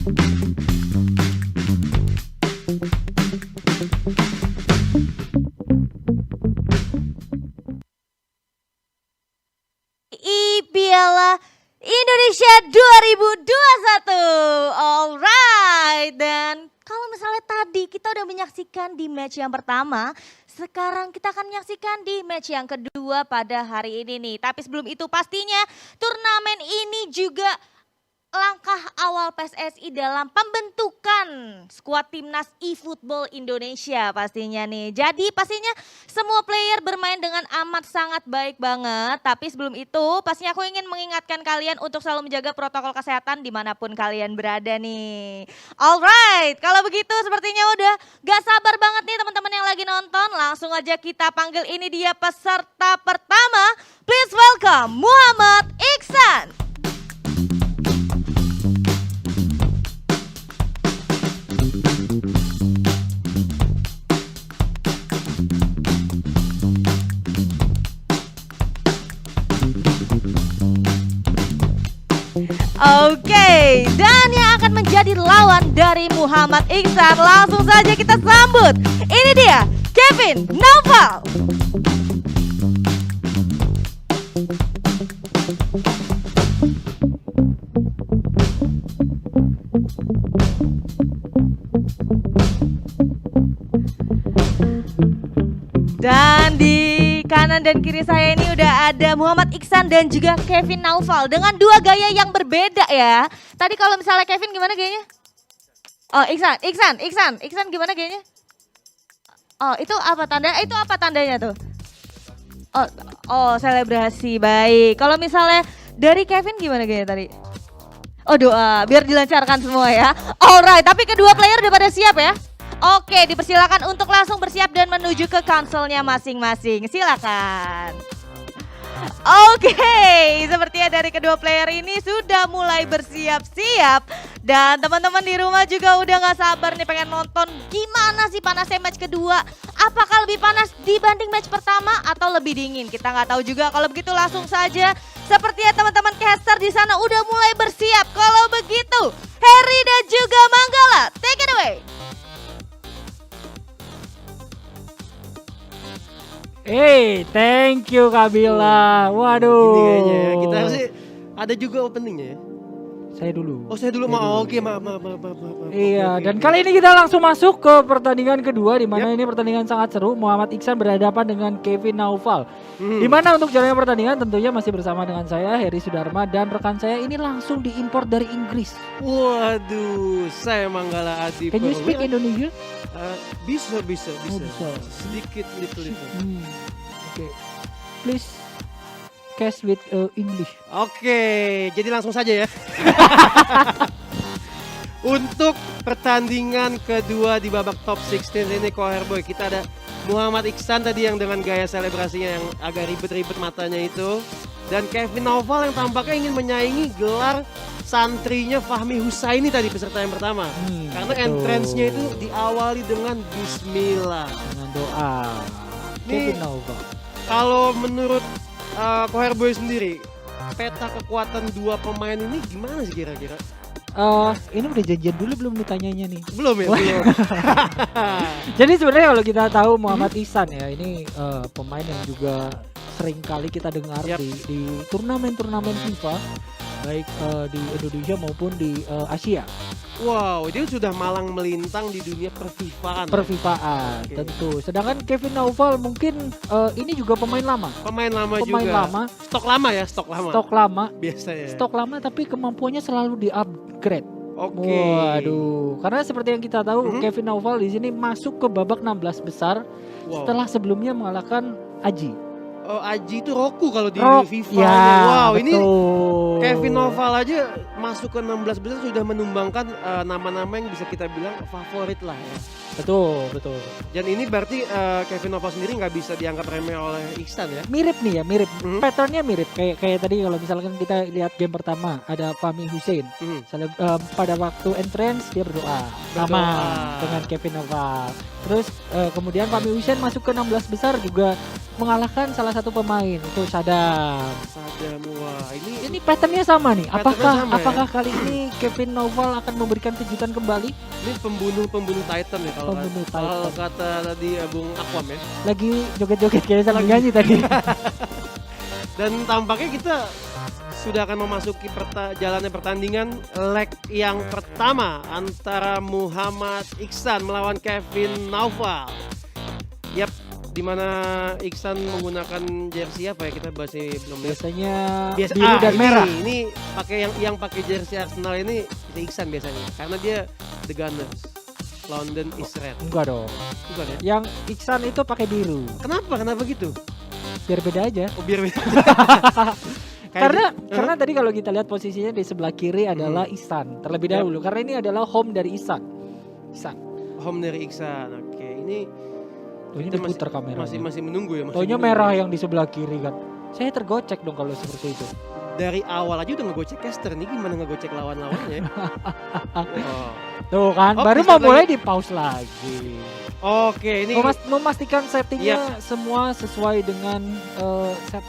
Piala Indonesia 2021. Alright, dan kalau misalnya tadi kita udah menyaksikan di match yang pertama, sekarang kita akan menyaksikan di match yang kedua pada hari ini nih. Tapi sebelum itu pastinya turnamen ini juga langkah awal PSSI dalam pembentukan skuad timnas eFootball Indonesia pastinya nih. Jadi pastinya semua player bermain dengan amat sangat baik banget. Tapi sebelum itu pastinya aku ingin mengingatkan kalian untuk selalu menjaga protokol kesehatan dimanapun kalian berada nih. Alright, kalau begitu sepertinya udah gak sabar banget nih teman-teman yang lagi nonton. Langsung aja kita panggil ini dia peserta pertama. Please welcome Muhammad Iksan. Oke, dan yang akan menjadi lawan dari Muhammad Iksan, langsung saja kita sambut. Ini dia, Kevin Naufal. Dan di kanan dan kiri saya ini udah ada Muhammad Iksan dan juga Kevin Naufal dengan dua gaya yang berbeda ya. Tadi kalau misalnya Kevin gimana gayanya? Oh, Iksan gimana gayanya? Oh, itu apa tanda? Itu apa tandanya tuh? Oh, selebrasi, baik. Kalau misalnya dari Kevin gimana gayanya tadi? Oh, doa biar dilancarkan semua ya. Alright, tapi kedua player udah pada siap ya? Oke, dipersilakan untuk langsung bersiap dan menuju ke konsolnya masing-masing. Silakan. Oke, sepertinya dari kedua player ini sudah mulai bersiap-siap. Dan teman-teman di rumah juga udah gak sabar nih pengen nonton gimana sih panasnya match kedua. Apakah lebih panas dibanding match pertama atau lebih dingin? Kita gak tahu juga. Kalau begitu langsung saja. Sepertinya teman-teman caster di sana udah mulai bersiap. Kalau begitu, Harry dan juga Manggala, take it away. Hey, thank you Kabila. Waduh. Ini kayaknya ya. Kita sih ada juga openingnya ya. Saya dulu. Oh saya dulu mau. Oke maaf. Iya, Oke. dan kali ini kita langsung masuk ke pertandingan kedua di mana ini pertandingan sangat seru. Muhammad Iksan berhadapan dengan Kevin Naufal. Di mana untuk jalannya pertandingan tentunya masih bersama dengan saya Heri Sudarma dan rekan saya ini langsung diimpor dari Inggris. Waduh, saya Manggala Adi. Can you speak Indonesia? Bisa. Oh, bisa. Sedikit little. Oke. Please cast with English. Oke, jadi langsung saja ya. Untuk pertandingan kedua di babak top 16 ini Koherboy, kita ada Muhammad Iksan tadi yang dengan gaya selebrasinya yang agak ribet-ribet matanya itu. Dan Kevin Naufal yang tampaknya ingin menyaingi gelar santrinya Fahmi Husaini tadi peserta yang pertama. Karena betul. entrance-nya itu diawali dengan Bismillah. Dengan doa. Nih, Kevin Naufal. kalau menurut Koherboy sendiri, peta kekuatan dua pemain ini gimana sih kira-kira? Ini udah janjian dulu belum ditanyanya nih? Belum ya? Belum. Jadi sebenarnya kalau kita tahu Muhammad Iksan ya ini pemain yang juga sering kali kita dengar di turnamen-turnamen FIFA baik di Indonesia maupun di Asia. Wow, dia sudah malang melintang di dunia perfifaan. Perfifaan Oke. tentu. Sedangkan Kevin Naufal mungkin ini juga pemain lama. Pemain lama Pemain juga. lama. Stok lama ya, stok lama. Stok lama. Biasa ya. Stok lama tapi kemampuannya selalu di-upgrade. Oke. Waduh, karena seperti yang kita tahu Kevin Naufal di sini masuk ke babak 16 besar Wow. setelah sebelumnya mengalahkan Aji. Oh, Aji itu Roku kalau di FIFA. Ya, Wow, ini betul. Kevin Naufal aja masuk ke 16 besar sudah menumbangkan nama-nama yang bisa kita bilang favorit lah ya. Betul. Dan ini berarti Kevin Naufal sendiri nggak bisa dianggap remeh oleh Iksan ya? Mirip nih ya, mirip. Patternnya mirip. Kayak tadi kalau misalkan kita lihat game pertama ada Fahmi Hussein. Pada waktu entrance dia berdoa. Sama dengan Kevin Naufal. Terus kemudian Fahmi Hussein masuk ke 16 besar juga mengalahkan salah satu pemain itu Sadam. Sadam, wah Ini patternnya sama nih. Patternnya sama, Apakah kali ini Kevin Noval akan memberikan kejutan kembali? ini pembunuh Titan ya kalau Pembunuh kalau Titan. kata tadi Bung Aquam ya. Lagi joget-joget kayaknya sambil Lagi. nyanyi tadi. Dan tampaknya kita sudah akan memasuki jalannya pertandingan leg yang pertama antara Muhammad Iksan melawan Kevin Naufal. Yap, di mana Iksan menggunakan jersey apa ya, kita bahasnya belum lihat. Biasanya Biasa biru dan merah. Ini pakai yang pakai jersey Arsenal ini Iksan biasanya karena dia The Gunners. London is red. Enggak dong. Bukan ya? Yang Iksan itu pakai biru. Kenapa gitu? Biar beda aja. Oh, biar Karena tadi kalau kita lihat posisinya di sebelah kiri adalah Ihsan terlebih Yap. dahulu karena ini adalah home dari Ihsan. home dari Iksan. Oke, ini Tuh, ini kita diputar kameranya. masih menunggu ya. Taunya merah yang di sebelah kiri kan. Saya tergocek dong kalau seperti itu. Dari awal aja udah ngegocek caster nih, gimana ngegocek lawan-lawannya? Oh. Tuh kan, Oh, baru bisa mau mulai lagi. di pause lagi. Oke, ini Memastikan settingnya semua sesuai dengan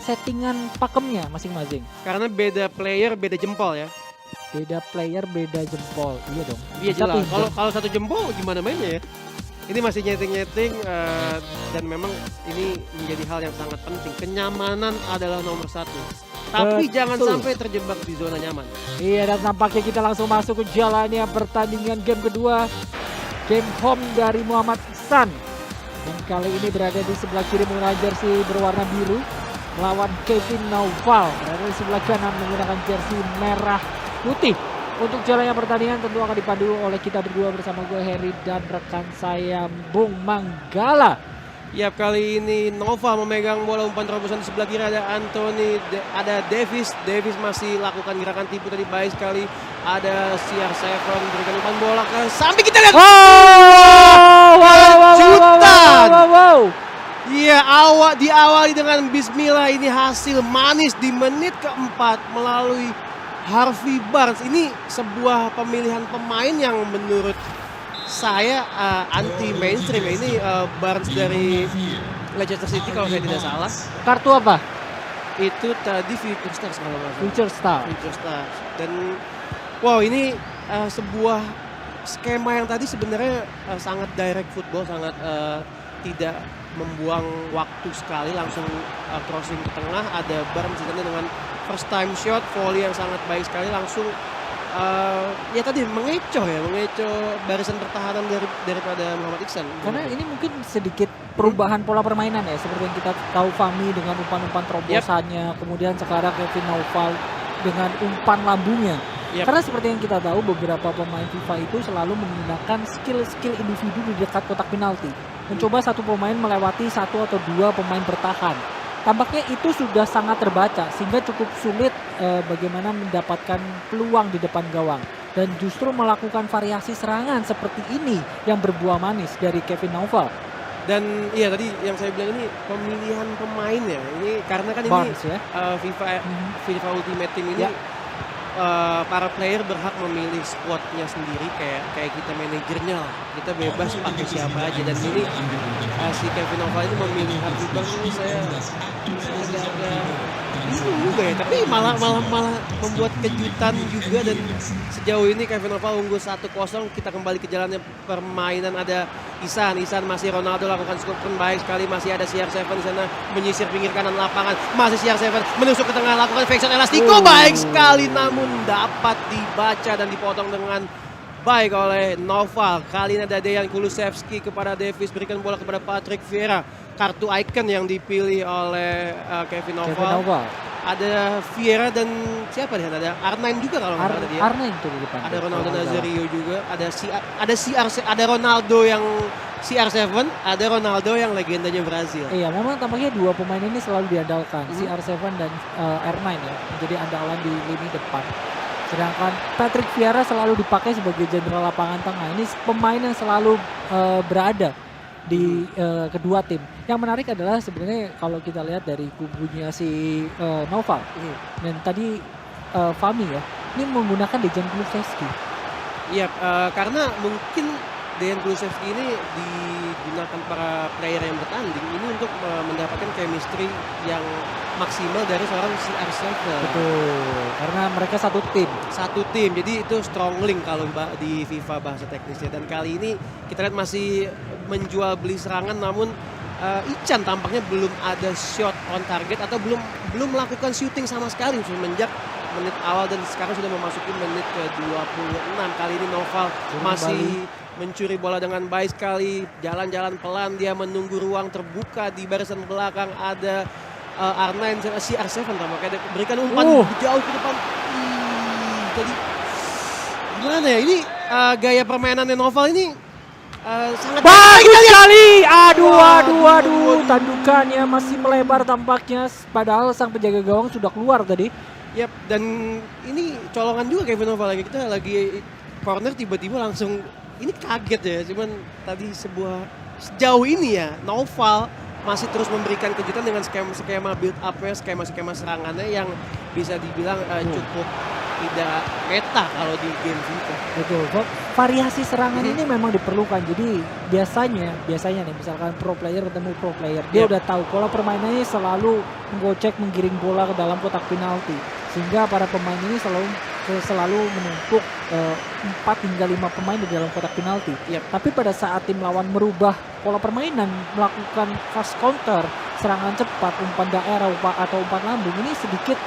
settingan pakemnya masing-masing. karena beda player, beda jempol ya. Beda player, beda jempol. Iya dong. Iya Bisa jelas. pinjam. Kalau satu jempol gimana mainnya ya? Ini masih nyeting-nyeting dan memang ini menjadi hal yang sangat penting. Kenyamanan adalah nomor satu. Tapi jangan Betul. sampai terjebak di zona nyaman. Iya, dan nampaknya kita langsung masuk ke jalannya pertandingan game kedua. Game home dari Muhammad Iksan. Dan kali ini berada di sebelah kiri menggunakan jersey berwarna biru. Melawan Kevin Naufal. Berada di sebelah kanan menggunakan jersey merah putih. Untuk jalannya pertandingan tentu akan dipandu oleh kita berdua bersama gue Heri dan rekan saya Bung Manggala. Yap, kali ini Nova memegang bola umpan terobosan di sebelah kiri ada Anthony, ada Davis. Davis masih lakukan gerakan tipu tadi baik sekali. Ada CR7 berikan umpan bola ke samping, kita lihat. Kejutan. Iya, diawali dengan bismillah, ini hasil manis di menit keempat melalui Harvey Barnes. Ini sebuah pemilihan pemain yang menurut saya anti mainstream. Ini Barnes dari Leicester City kalau saya tidak salah. Kartu apa? Itu tadi Future Stars kalau nggak salah. Future Star. Future Stars. Dan wow, ini sebuah skema yang tadi sebenarnya sangat direct football, sangat tidak membuang waktu sekali, langsung crossing ke tengah. Ada Barnes di sana dengan first time shot, volley yang sangat baik sekali, langsung ya tadi mengecoh barisan pertahanan daripada Muhammad Iksan. Karena ini mungkin sedikit perubahan pola permainan ya, seperti yang kita tahu Fahmi dengan umpan-umpan terobosannya, kemudian sekarang Kevin Naufal dengan umpan lambungnya. Yap. Karena seperti yang kita tahu beberapa pemain FIFA itu selalu menggunakan skill-skill individu di dekat kotak penalti. Mencoba satu pemain melewati satu atau dua pemain bertahan. Tampaknya itu sudah sangat terbaca sehingga cukup sulit bagaimana mendapatkan peluang di depan gawang. Dan justru melakukan variasi serangan seperti ini yang berbuah manis dari Kevin Naufal. Dan iya tadi yang saya bilang ini pemilihan pemain ya. Ini karena kan Barnes, ini ya. FIFA Ultimate Team ini Ya. para player berhak memilih squadnya sendiri kayak kita manajernya lah. Kita bebas pakai siapa aja, dan ini si Kevin Naufal ini memilih Harvey Barnes. Ini saya agak-agak bingung juga ya, tapi malah membuat kejutan juga. Dan sejauh ini Kevin Naufal unggul 1-0. Kita kembali ke jalannya permainan. Ada Ihsan masih Ronaldo lakukan skopun baik sekali, masih ada CR7 di sana menyisir pinggir kanan lapangan, masih CR7 menusuk ke tengah lakukan fake shot elastiko baik sekali, namun dapat dibaca dan dipotong dengan baik oleh Naufal. Kali ini ada Dejan Kulusevski kepada Davis, berikan bola kepada Patrick Vieira. Kartu icon yang dipilih oleh Kevin Naufal. Ada Vieira dan siapa nih? Ada R9 juga kalau nggak salah dia. R9 tuh di depan. Ada Ronaldo Nazario juga. Ada Ronaldo yang CR7, ada Ronaldo yang legendanya Brazil. Iya, memang tampaknya dua pemain ini selalu diandalkan, CR7 dan R9 ya, menjadi andalan di lini depan. Sedangkan Patrick Vieira selalu dipakai sebagai jenderal lapangan tengah. Ini pemain yang selalu berada di kedua tim. Yang menarik adalah sebenarnya kalau kita lihat dari kubunya si Naufal. Dan tadi Fahmi ya, ini menggunakan Dejan Kulusevski. Iya, karena mungkin Dejan Kulusevski ini digunakan para player yang bertanding ini untuk mendapatkan chemistry yang maksimal dari seorang CR7. Betul, karena mereka satu tim. Satu tim, jadi itu strong link kalau di FIFA bahasa teknisnya. Dan kali ini kita lihat masih menjual beli serangan, namun Ichan tampaknya belum ada shot on target atau belum melakukan shooting sama sekali semenjak menit awal, dan sekarang sudah memasuki menit ke-26. Kali ini Noval masih mencuri bola dengan baik sekali, jalan-jalan pelan, dia menunggu ruang terbuka di barisan belakang. Ada R9 CR7 tampaknya berikan umpan jauh ke depan. Jadi gimana ya ini gaya permainannya Noval ini sangat bagus sekali. Aduh, tandukannya masih melebar tampaknya, padahal sang penjaga gawang sudah keluar tadi. Yap, dan ini colongan juga Kevin Noval lagi. Kita lagi corner tiba-tiba langsung ini kaget ya. Cuman tadi sejauh ini ya Noval masih terus memberikan kejutan dengan skema build up-nya, skema serangannya yang bisa dibilang cukup tidak meta kalau di game FIFA. Betul, variasi serangan ini memang diperlukan. Jadi biasanya nih misalkan pro player ketemu pro player, dia udah tahu pola permainannya selalu menggocek, menggiring bola ke dalam kotak penalti. Sehingga para pemain ini selalu menumpuk 4 hingga 5 pemain di dalam kotak penalti. Tapi pada saat tim lawan merubah pola permainan, melakukan fast counter, serangan cepat, umpan daerah atau umpan lambung, ini sedikit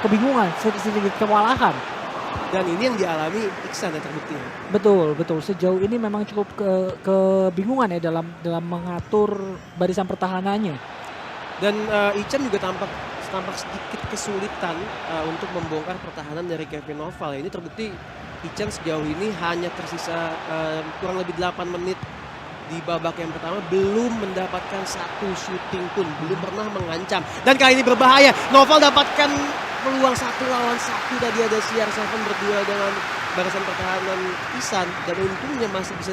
kebingungan, sedikit kewalahan. Dan ini yang dialami Iksan ya terbukti. Betul. Sejauh ini memang cukup kebingungan ya dalam mengatur barisan pertahanannya. Dan Ichan juga tampak sedikit kesulitan untuk membongkar pertahanan dari Kevin Noval. Ini terbukti Ichan sejauh ini hanya tersisa kurang lebih 8 menit di babak yang pertama, belum mendapatkan satu shooting pun, belum pernah mengancam. Dan kali ini berbahaya. Noval dapatkan peluang 1 lawan 1, tadi ada CR7 berdua dengan barisan pertahanan Isan, dan untungnya masih bisa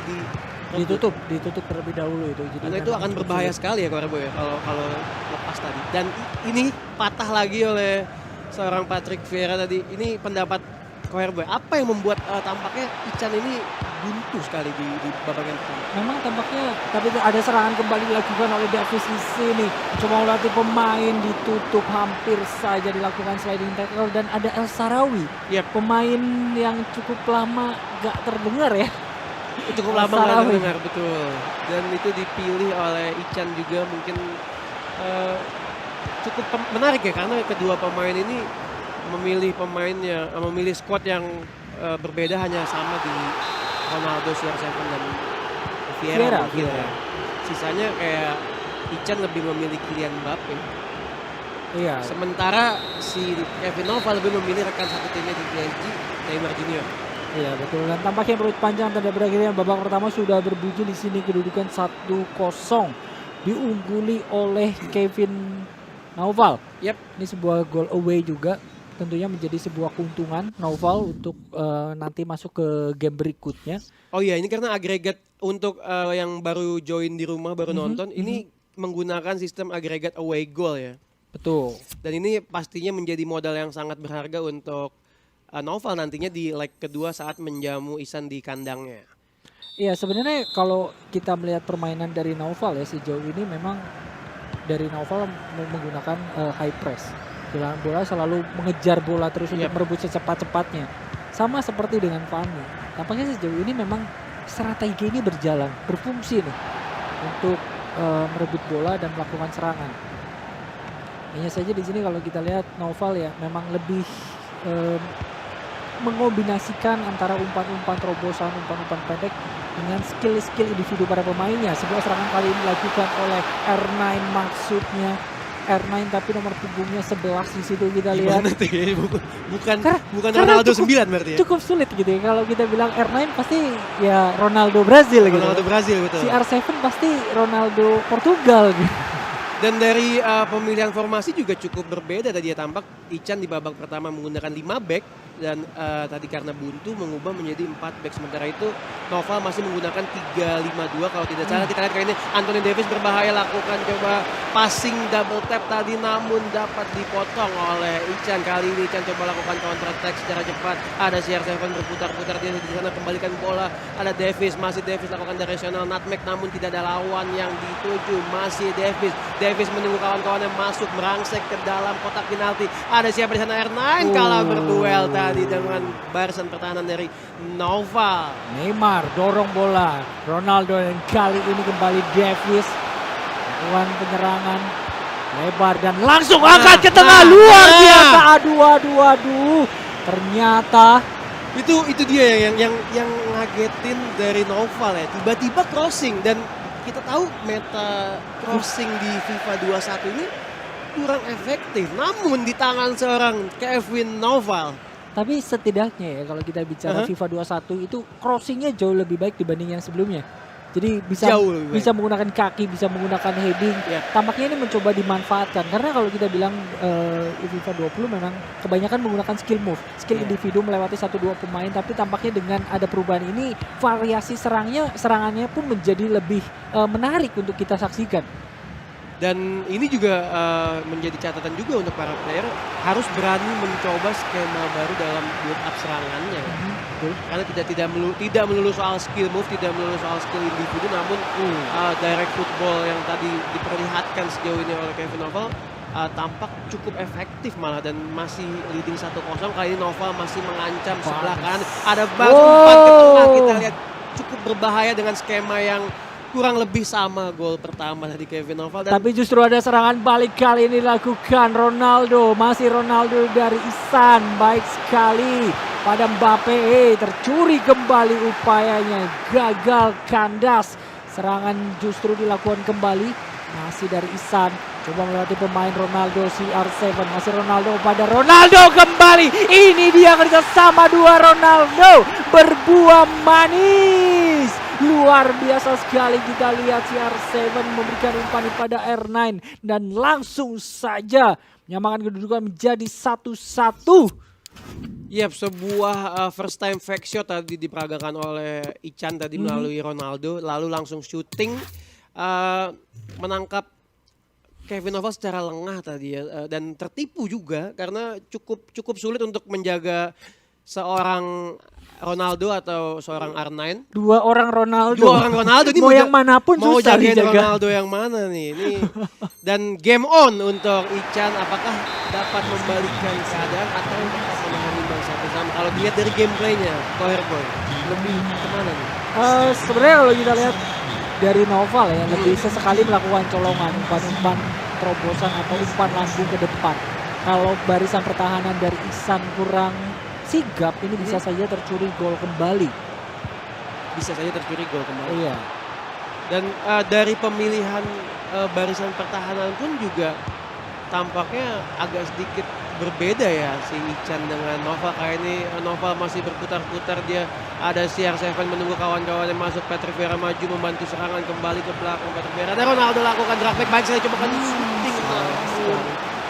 ditutup terlebih dahulu itu. Jadi karena itu akan berbahaya sekali ya Korebo ya kalau lepas tadi. Dan ini patah lagi oleh seorang Patrick Vieira tadi. Ini pendapat Korebo, apa yang membuat tampaknya Ichan ini buntu sekali di babak yang pertama? Memang tampaknya, tapi ada serangan kembali dilakukan oleh Davis di sini. Coba melatih pemain, ditutup, hampir saja dilakukan sliding tackle, dan ada El Sarawi. Pemain yang cukup lama gak terdengar ya. Cukup lama gak terdengar, betul. Dan itu dipilih oleh Ichan juga mungkin cukup menarik ya, karena kedua pemain ini memilih squad yang berbeda, hanya sama di Ronaldo, CR7 dan Vieira. Sisanya kayak Ichan lebih memilih Kylian Mbappe. Iya. Sementara si Kevin Noval lebih memilih rekan satu timnya di PSG, Neymar Junior. Iya betul, dan tampaknya perut panjang tanda berakhirnya babak pertama sudah berbunyi di sini, kedudukan 1-0 diungguli oleh Kevin Noval. Ini sebuah goal away juga, tentunya menjadi sebuah keuntungan Noval untuk nanti masuk ke game berikutnya. Oh iya, ini karena agregat untuk yang baru join di rumah, baru nonton, ini menggunakan sistem agregat away goal ya. Betul. Dan ini pastinya menjadi modal yang sangat berharga untuk Noval nantinya di leg kedua saat menjamu Isan di kandangnya. Iya, sebenarnya kalau kita melihat permainan dari Noval ya sejauh ini, memang dari Noval menggunakan high press. Kehilangan bola, selalu mengejar bola terus untuk merebut secepat-cepatnya. Sama seperti dengan Fani. Tampaknya sejauh ini memang strategi ini berjalan, berfungsi nih untuk merebut bola dan melakukan serangan. Hanya saja di sini kalau kita lihat Noval ya memang lebih mengombinasikan antara umpan-umpan terobosan, umpan-umpan pendek dengan skill-skill individu para pemainnya. Sebuah serangan kali ini dilakukan oleh R9, maksudnya R9 tapi nomor punggungnya 11 di situ kita lihat. Bukan Ronaldo 9 berarti ya. Cukup sulit gitu ya kalau kita bilang R9 pasti ya Ronaldo Brazil gitu. Ronaldo Brazil betul. Si R7 pasti Ronaldo Portugal gitu. Dan dari pemilihan formasi juga cukup berbeda tadi ya, tampak Ichan di babak pertama menggunakan 5 back dan tadi karena buntu mengubah menjadi 4 back. Sementara itu Noval masih menggunakan 3-5-2 kalau tidak salah. Kita lihat kali ini Anthony Davis berbahaya lakukan coba passing double tap tadi namun dapat dipotong oleh Ichan. Kali ini Ichan coba lakukan counter attack secara cepat. Ada CR7 berputar-putar dia di sana kembalikan bola. Ada Davis, masih Davis lakukan directional nutmeg namun tidak ada lawan yang dituju. Masih Davis. Davis menunggu kawan-kawannya masuk merangsek ke dalam kotak penalti. Ada siapa di sana R9 kalah berduel tadi dengan barisan pertahanan dari Noval. Neymar dorong bola, Ronaldo dan kali ini kembali Davis melakukan penyerangan lebar dan langsung angkat ke tengah, luar biasa. Aduh. Ternyata Itu dia yang ngagetin dari Noval ya. Tiba-tiba crossing dan kita tahu meta crossing di FIFA 21 ini kurang efektif. Namun di tangan seorang Kevin Noval. tapi setidaknya ya kalau kita bicara FIFA 21 itu crossingnya jauh lebih baik dibanding yang sebelumnya. Jadi Jauh lebih baik. bisa menggunakan kaki, bisa menggunakan heading. Ya. Tampaknya ini mencoba dimanfaatkan karena kalau kita bilang FIFA 20 memang kebanyakan menggunakan skill move, skill individu melewati 1-2 pemain, tapi tampaknya dengan ada perubahan ini variasi serangannya pun menjadi lebih menarik untuk kita saksikan. Dan ini juga menjadi catatan juga untuk para player harus berani mencoba skema baru dalam build up serangannya. Betul. Karena tidak melulu soal skill move, tidak melulu soal skill individu, namun direct football yang tadi diperlihatkan sejauh ini oleh Kevin Noval tampak cukup efektif malah dan masih leading 1-0. Kali ini Noval masih mengancam sebelah kanan. Ada bas umpan ke tengah, kita lihat cukup berbahaya dengan skema yang kurang lebih sama gol pertama dari Kevin Noval. Dan Tapi justru ada serangan balik kali ini dilakukan Ronaldo. Masih Ronaldo dari Isan. Baik sekali pada Mbappe. Tercuri kembali upayanya. Gagal kandas. Serangan justru dilakukan kembali. Masih dari Isan. Coba melewati pemain Ronaldo CR7. Masih Ronaldo pada Ronaldo kembali. Ini dia kerjasama dua Ronaldo. Berbuah manis. Luar biasa sekali kita lihat CR7 memberikan umpan pada R9 dan langsung saja menyamakan kedudukan menjadi 1-1. Yap, sebuah first time fake shot tadi diperagakan oleh Ichan tadi melalui Ronaldo, lalu langsung shooting menangkap Kevin Noval secara lengah tadi ya, dan tertipu juga karena cukup sulit untuk menjaga seorang Ronaldo atau seorang R9. Dua orang Ronaldo ini mau yang manapun mau susah jagain dijaga. Ronaldo yang mana nih? Ini dan game on untuk Ichan, apakah dapat membalikkan keadaan atau tetap menahan imbang 1-1? Kalau dilihat dari gameplaynya, Coherboy lebih kemana nih? Sebenarnya kalau kita lihat dari Noval ya lebih sesekali melakukan colongan, umpan terobosan atau umpan lambung ke depan. Kalau barisan pertahanan dari Ihsan kurang sigap, ini bisa saja tercuri gol kembali. Iya. Dan dari pemilihan barisan pertahanan pun juga tampaknya agak sedikit berbeda ya si Ichan dengan Noval. Kayak ini Noval masih berputar-putar, dia ada CR7 menunggu kawan-kawan yang masuk. Patrick Vieira maju membantu serangan kembali ke belakang Patrick Vieira. Ada Ronaldo lakukan drag back, baik saya coba kan shooting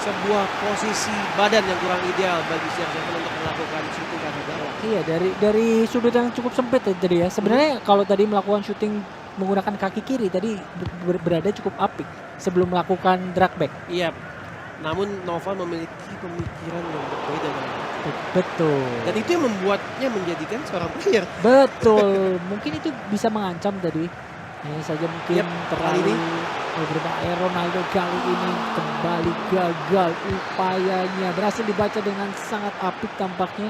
sebuah posisi badan yang kurang ideal bagi CR7 untuk melakukan shooting ke bawah. Iya, dari sudut yang cukup sempit ya tadi ya. Sebenarnya kalau tadi melakukan shooting menggunakan kaki kiri tadi berada cukup apik sebelum melakukan drag back. Iya. Namun Noval memiliki pemikiran yang berbeda dengan itu. Betul. Dan itu yang membuatnya menjadikan seorang player. Betul. Mungkin itu bisa mengancam tadi. Ini saja mungkin terlalu berbahaya. Ronaldo kali ini kembali gagal upayanya. Berhasil dibaca dengan sangat apik tampaknya.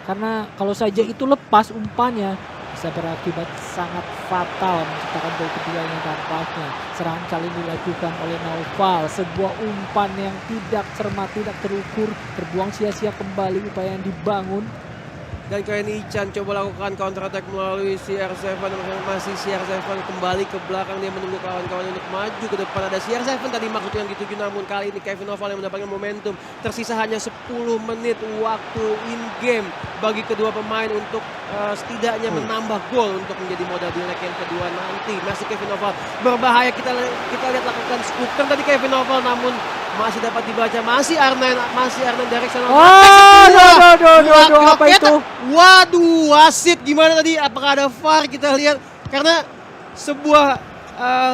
Karena kalau saja itu lepas umpannya bisa berakibat sangat fatal menciptakan gol keduanya tampaknya. Serangan kali ini dilakukan oleh Noval. Sebuah umpan yang tidak cermat, tidak terukur. Terbuang sia-sia kembali upaya yang dibangun. Dan kali ini Ichan coba lakukan counter attack melalui CR7. Masih CR7 kembali ke belakang, dia menunggu kawan-kawan untuk maju ke depan. Ada CR7 tadi maksud yang dituju, namun kali ini Kevin Noval yang mendapatkan momentum. Tersisa hanya 10 menit waktu in game bagi kedua pemain untuk setidaknya menambah gol untuk menjadi modal di leg yang kedua nanti. Masih Kevin Noval berbahaya, kita lihat lakukan scoop tadi Kevin Noval, namun masih dapat dibaca, masih Arnain dari sana. Apa itu? Waduh, wasit gimana tadi? Apakah ada VAR? Kita lihat karena sebuah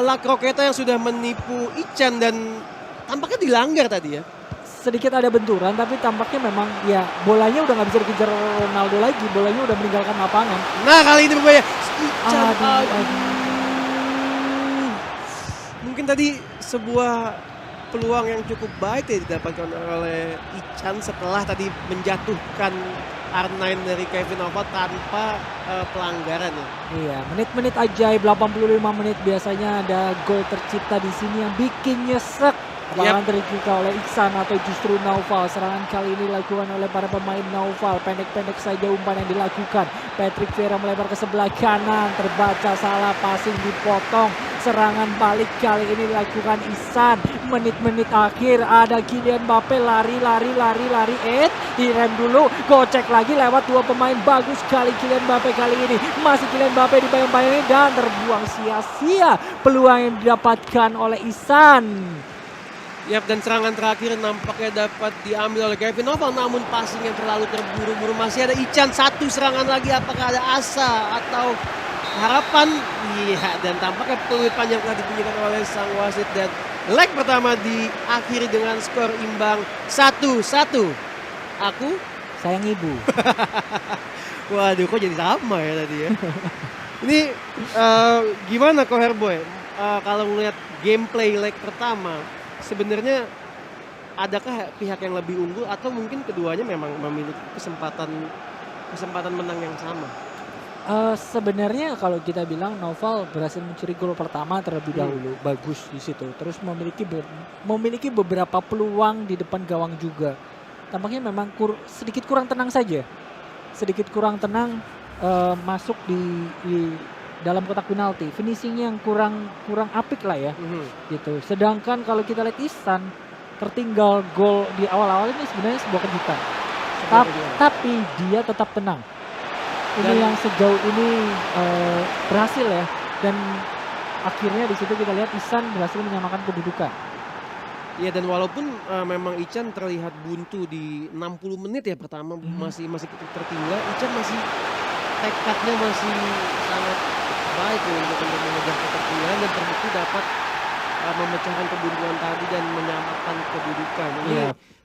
La Croqueta yang sudah menipu Ichan dan tampaknya dilanggar tadi ya. Sedikit ada benturan tapi tampaknya memang ya bolanya udah nggak bisa dikejar Ronaldo lagi, bolanya udah meninggalkan lapangan. Nah kali ini berbahaya. Ichan, mungkin tadi sebuah peluang yang cukup baik ya didapatkan oleh Ichan setelah tadi menjatuhkan R9 dari Kevin Nova tanpa pelanggaran ya. Iya, menit-menit ajaib 85 menit biasanya ada gol tercipta di sini yang bikin nyesek. Apakah tercipta oleh Iksan atau justru Naufal. Serangan kali ini dilakukan oleh para pemain Naufal. Pendek-pendek saja umpan yang dilakukan. Patrick Vieira melebar ke sebelah kanan. Terbaca salah, passing dipotong. Serangan balik kali ini dilakukan Ihsan. Menit-menit akhir ada Kylian Mbappe lari. Direm dulu. Gocek lagi lewat dua pemain. Bagus sekali Kylian Mbappe kali ini. Masih Kylian Mbappe dibayang-bayangin dan terbuang sia-sia peluang yang didapatkan oleh Ihsan. Yap, dan serangan terakhir nampaknya dapat diambil oleh Kevin Nova, namun passing yang terlalu terburu-buru. Masih ada Ichan, satu serangan lagi, apakah ada asa atau harapan? Iya, dan tampaknya peluit panjang telah dibunyikan oleh sang wasit dan leg pertama diakhiri dengan skor imbang 1-1. Aku sayang ibu. Waduh, kok jadi sama ya tadi ya. Ini gimana Koherboy? Kalau melihat gameplay leg pertama, sebenarnya adakah pihak yang lebih unggul atau mungkin keduanya memang memiliki kesempatan menang yang sama? Sebenarnya kalau kita bilang Naufal berhasil mencuri gol pertama terlebih dahulu, bagus di situ. Terus memiliki beberapa peluang di depan gawang juga. Tampaknya memang sedikit kurang tenang saja. Sedikit kurang tenang masuk di dalam kotak penalti, finishingnya yang kurang apik lah ya, gitu. Sedangkan kalau kita lihat Ihsan tertinggal gol di awal-awal ini sebenarnya sebuah kejutan. Tapi dia tetap tenang. Ini yang sejauh ini berhasil ya, dan akhirnya di situ kita lihat Ihsan berhasil menyamakan kedudukan. Ya, dan walaupun memang Ichan terlihat buntu di 60 menit ya pertama, masih tertinggal, Ichan masih tekadnya masih sangat baik untuk mengejar ketertinggalan dan terbukti dapat memecahkan kebuntuan tadi dan menyamakan kedudukan.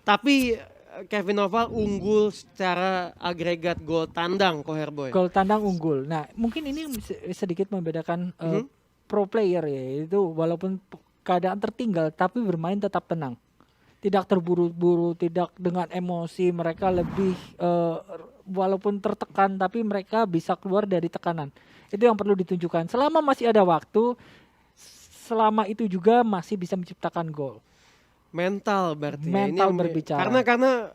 Tapi Kevin Nova unggul secara agregat gol tandang, Koherboy. Gol tandang unggul. Nah, mungkin ini sedikit membedakan pro player ya, itu walaupun keadaan tertinggal tapi bermain tetap tenang. Tidak terburu-buru, tidak dengan emosi, mereka lebih walaupun tertekan tapi mereka bisa keluar dari tekanan. Itu yang perlu ditunjukkan. Selama masih ada waktu, selama itu juga masih bisa menciptakan gol. Mental berarti. Mental ini berbicara. Karena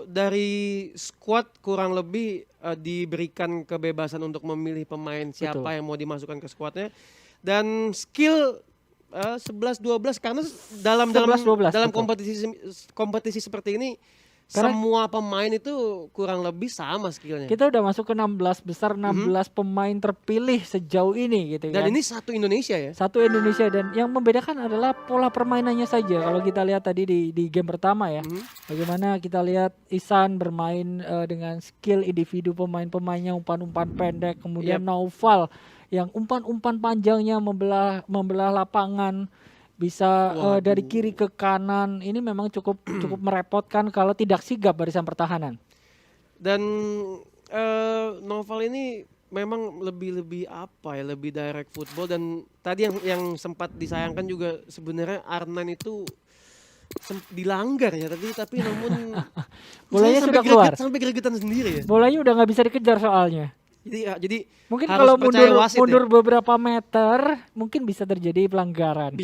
dari squad kurang lebih diberikan kebebasan untuk memilih pemain siapa yang mau dimasukkan ke squadnya, dan skill 11-12 karena dalam kompetisi seperti ini karena semua pemain itu kurang lebih sama skillnya. Kita udah masuk ke 16 besar, 16 pemain terpilih sejauh ini gitu. Dan kan. ini satu Indonesia ya? Satu Indonesia, dan yang membedakan adalah pola permainannya saja. Kalau kita lihat tadi di game pertama ya, bagaimana kita lihat Ihsan bermain dengan skill individu pemain-pemainnya, umpan-umpan pendek, kemudian Naufal yang umpan-umpan panjangnya membelah lapangan. Bisa dari kiri ke kanan, ini memang cukup merepotkan kalau tidak sigap barisan pertahanan. Dan Naufal ini memang lebih lebih direct football, dan tadi yang sempat disayangkan juga sebenarnya R9 itu dilanggar ya tapi namun bolanya sudah keluar sampai gregetan sendiri ya. Bolanya udah nggak bisa dikejar soalnya. Jadi mungkin kalau mundur beberapa meter mungkin bisa terjadi pelanggaran.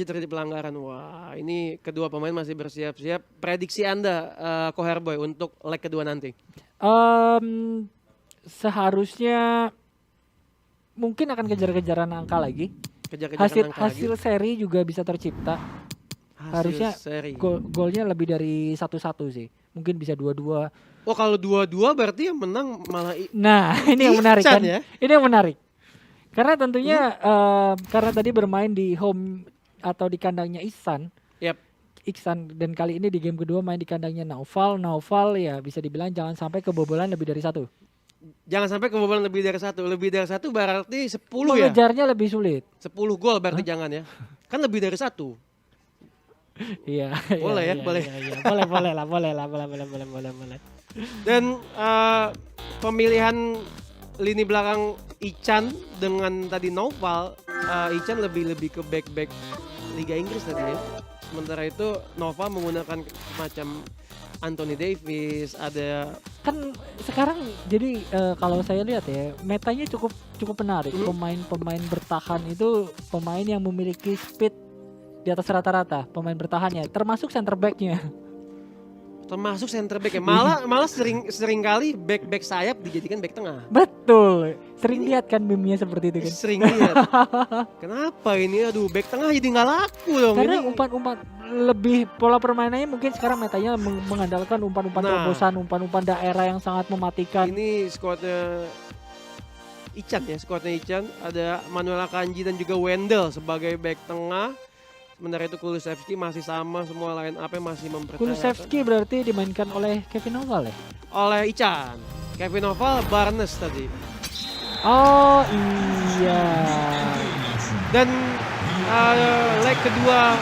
Wah, ini kedua pemain masih bersiap-siap. Prediksi Anda Koherboy untuk leg kedua nanti? Seharusnya mungkin akan kejar-kejaran angka lagi. Hasil seri juga bisa tercipta. Harusnya golnya lebih dari 1-1 sih. Mungkin bisa 2-2. Oh, kalau 2-2 berarti yang menang malah Nah, ini yang menarik kan? Ya? Ini yang menarik. Karena tentunya karena tadi bermain di home atau di kandangnya Ihsan. Iksan, dan kali ini di game kedua main di kandangnya Naufal. Naufal ya bisa dibilang jangan sampai kebobolan lebih dari 1. Jangan sampai kebobolan lebih dari 1. Lebih dari 1 berarti 10 ya. Mengejarnya lebih sulit. 10 gol berarti jangan ya. Kan lebih dari 1. Iya. Boleh ya, iya, boleh. iya. Boleh. Dan pemilihan lini belakang Ichan dengan tadi Naufal, Ichan lebih ke back Liga Inggris tadi ya. Sementara itu Nova menggunakan macam Anthony Davis, ada Kan sekarang jadi kalau saya lihat ya metanya cukup menarik. Pemain-pemain bertahan itu pemain yang memiliki speed di atas rata-rata pemain bertahannya, termasuk center back-nya. termasuk center back ya. Malah sering kali back sayap dijadikan back tengah. Betul. Sering lihat kan meme-nya seperti itu kan. Sering lihat. Kenapa ini? Aduh, back tengah jadi nggak laku dong. Karena ini. umpan-umpan lebih pola permainannya mungkin sekarang metanya mengandalkan umpan-umpan terobosan, umpan-umpan daerah yang sangat mematikan. Ini skuadnya Ichan ya, skuadnya Ichan. Ada Manuel Akanji dan juga Wendell sebagai back tengah. Sementara itu Kulusevski masih sama, semua line up-nya masih mempertahankan. Kulusevski berarti dimainkan oleh Kevin Noval ya? Oleh Ichan. Kevin Noval, Barnes tadi. Oh iya. Dan leg kedua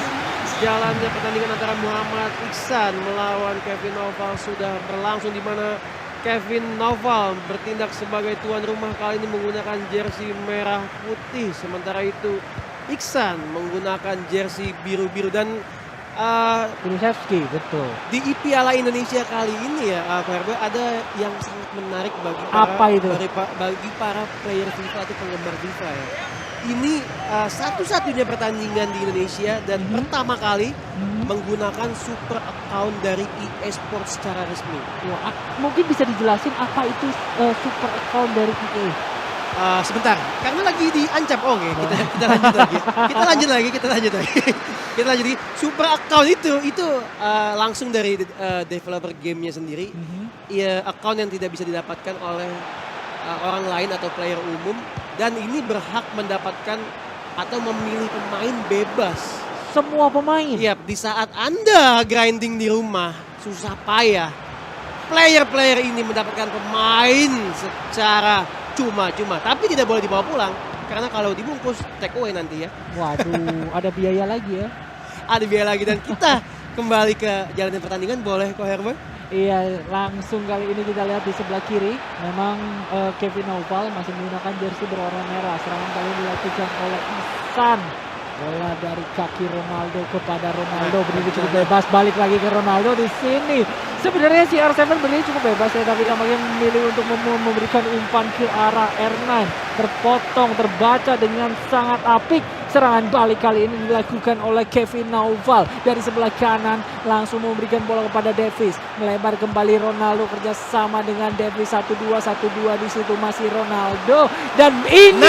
jalannya pertandingan antara Muhammad Iksan melawan Kevin Noval sudah berlangsung, di mana Kevin Noval bertindak sebagai tuan rumah kali ini menggunakan jersey merah putih, sementara itu Iksan menggunakan jersey biru-biru. Dan Kulusevski betul. di Piala Indonesia kali ini ya, KRB ada yang sangat menarik bagi para player FIFA atau penggemar FIFA ya. Ini satu-satunya pertandingan di Indonesia dan pertama kali menggunakan super account dari EA Sports secara resmi. Wah, mungkin bisa dijelasin apa itu super account dari EA? Sebentar, karena lagi diancam. Oke, kita lanjut lagi. Kita lanjut lagi. Super account itu langsung dari developer gamenya sendiri. Ya, account yang tidak bisa didapatkan oleh orang lain atau player umum, dan ini berhak mendapatkan atau memilih pemain bebas. Semua pemain? Iya, di saat Anda grinding di rumah, susah payah, player-player ini mendapatkan pemain secara cuma-cuma, tapi tidak boleh dibawa pulang karena kalau dibungkus take away nanti ya. Waduh, ada biaya lagi ya. Ada biaya lagi, dan kita kembali ke jalannya pertandingan, boleh kok Herboy? Iya, langsung kali ini kita lihat di sebelah kiri memang Kevin Noval masih menggunakan jersey berwarna merah. Serangan kali ini dilakukan oleh Iksan. Bola dari kaki Ronaldo kepada Ronaldo, berdiri cukup bebas, balik lagi ke Ronaldo di sini. Sebenarnya si R7 berdiri cukup bebas ya, tapi tampaknya memilih untuk memberikan umpan ke arah R9. Terpotong, terbaca dengan sangat apik. Serangan balik kali ini dilakukan oleh Kevin Noval dari sebelah kanan, langsung memberikan bola kepada Davis, melebar kembali Ronaldo kerjasama dengan Davis, 1-2 di situ masih Ronaldo, dan ini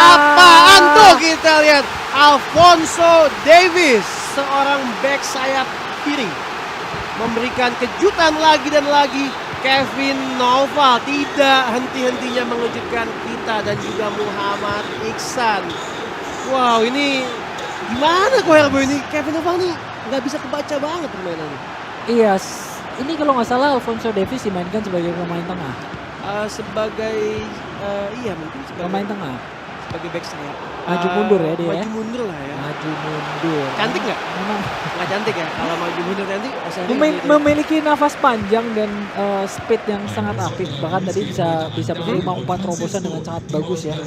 apaan tuh kita lihat Alphonso Davies, seorang back sayap kiri, memberikan kejutan lagi dan lagi. Kevin Noval tidak henti-hentinya mengejutkan kita dan juga Muhammad Iksan. Wow, ini gimana kok Herbo ini? Kevin Noval nih nggak bisa kebaca banget permainannya. Iya, ini kalau nggak salah Alphonso Davies dimainkan sebagai pemain tengah. Mungkin sebagai pemain tengah. Sebagai back sayap. Maju mundur ya dia. Maju mundur lah ya. Maju mundur. Cantik nggak? Memang Nggak cantik ya. Kalau maju mundur cantik. memiliki nafas panjang dan speed yang sangat apik. Bahkan tadi bisa menerima umpan terobosan dengan sangat bagus ya.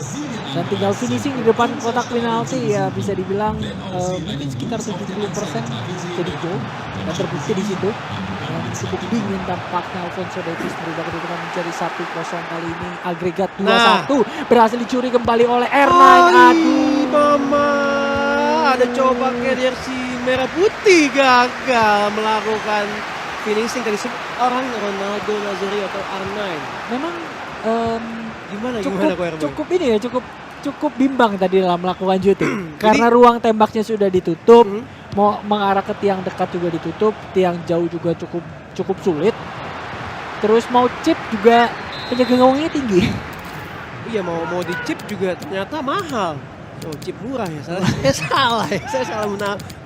Dan tinggal finishing di depan kotak penalti ya, bisa dibilang mungkin sekitar 70% jadi gol, dan terbukti di situ. Cukup dingin tampaknya Alphonso Davies berubah kedudukan menjadi 1-0 kali ini. Agregat 2-1 berhasil dicuri kembali oleh R9. Aduh mama, ada coba pakai jersey merah putih, gagal melakukan finishing dari seorang Ronaldo Nazario atau R9. Memang cukup ini ya, cukup bimbang tadi dalam melakukan shooting. Karena ruang tembaknya sudah ditutup. Mau mengarah ke tiang dekat juga ditutup, tiang jauh juga cukup sulit. Terus mau chip juga penjaga gawangnya tinggi. Iya, mau di chip juga ternyata mahal. Oh, chip murah ya, saya salah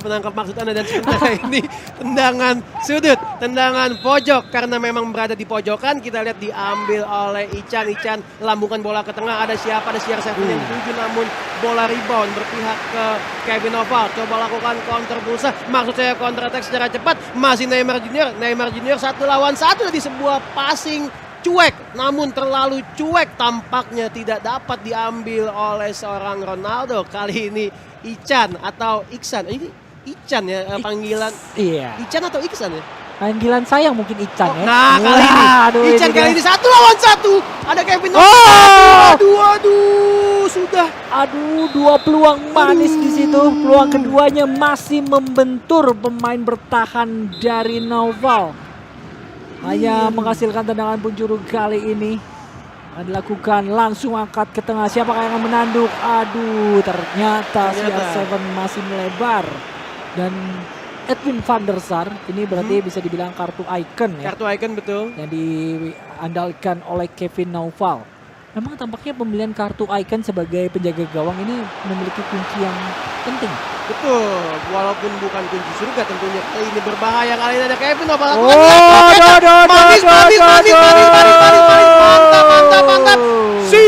menangkap maksud Anda. Dan sebenarnya ini tendangan sudut, tendangan pojok karena memang berada di pojokan. Kita lihat diambil oleh Ican lambungkan bola ke tengah, ada siapa, ada CR7 yang dituju, namun bola rebound berpihak ke Kevin Noval. Coba lakukan counter pulsa, maksud saya counter attack secara cepat, masih Neymar Junior 1 lawan 1 dari sebuah passing cuek, namun terlalu cuek, tampaknya tidak dapat diambil oleh seorang Ronaldo. Kali ini Ican atau Iksan, ini Ican ya panggilan. Iya. Ican atau Iksan ya? Panggilan sayang mungkin Ican ya. Nah, kali ini Ican kali ini 1 lawan 1. Ada Kevin Noval. Aduh, sudah. Aduh, dua peluang manis di situ. Peluang keduanya masih membentur pemain bertahan dari Noval. Hanya menghasilkan tendangan penjuru kali ini. Akan dilakukan, langsung angkat ke tengah. Siapakah yang akan menanduk? Aduh, ternyata CR7 masih melebar. Dan Edwin van der Sar ini berarti bisa dibilang kartu icon ya. Kartu icon betul. Yang diandalkan oleh Kevin Noval. Memang tampaknya pemilihan kartu icon sebagai penjaga gawang ini memiliki kunci yang penting. Betul, walaupun bukan kunci surga tentunya. Kali ini berbahaya, kali ini ada Kevin Noval. Manis, mantap. Si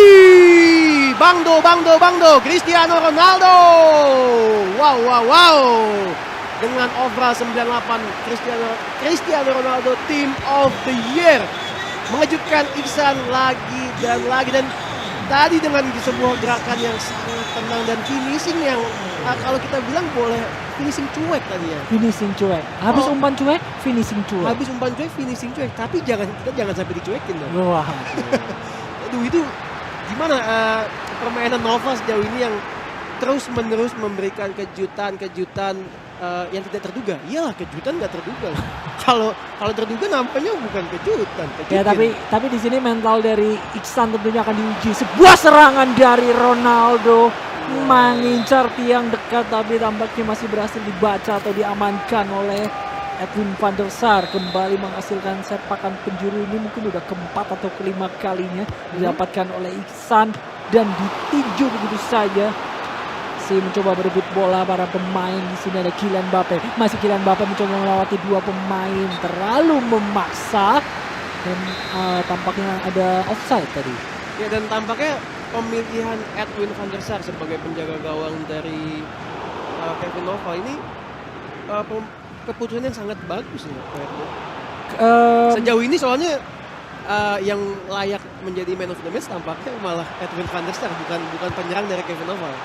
Bangdo, Cristiano Ronaldo. Wow. Dengan overall 98, Cristiano Ronaldo Team of the Year. Mengejutkan Iksan lagi dan tadi dengan sebuah gerakan yang sangat tenang dan finishing yang kalau kita bilang boleh finishing cuek tadi ya. Finishing cuek. Habis umpan cuek, finishing cuek. Habis umpan cuek, finishing cuek. Tapi kita jangan sampai dicuekin dong. Wah. Aduh, itu gimana permainan Nova sejauh ini yang terus-menerus memberikan kejutan yang tidak terduga. Iyalah, kejutan nggak terduga. Kalau terduga nampaknya bukan kejutan. Ya, tapi di sini mental dari Iksan tentunya akan diuji. Sebuah serangan dari Ronaldo mengincar tiang dekat, tapi tampaknya masih berhasil dibaca atau diamankan oleh Edwin van der Sar. Kembali menghasilkan sepakan penjuru ini mungkin udah keempat atau kelima kalinya didapatkan oleh Iksan dan ditinju begitu saja. Mencoba berebut bola para pemain. Di sini ada Kylian Mbappe. Masih Kylian Mbappe mencoba melewati dua pemain, terlalu memaksa dan tampaknya ada offside tadi. Ya, dan tampaknya pemilihan Edwin van der Sar sebagai penjaga gawang dari Kevin Noval ini keputusan yang sangat bagus ya. Sejauh ini soalnya yang layak menjadi man of the match tampaknya malah Edwin van der Sar, bukan penyerang dari Kevin Noval.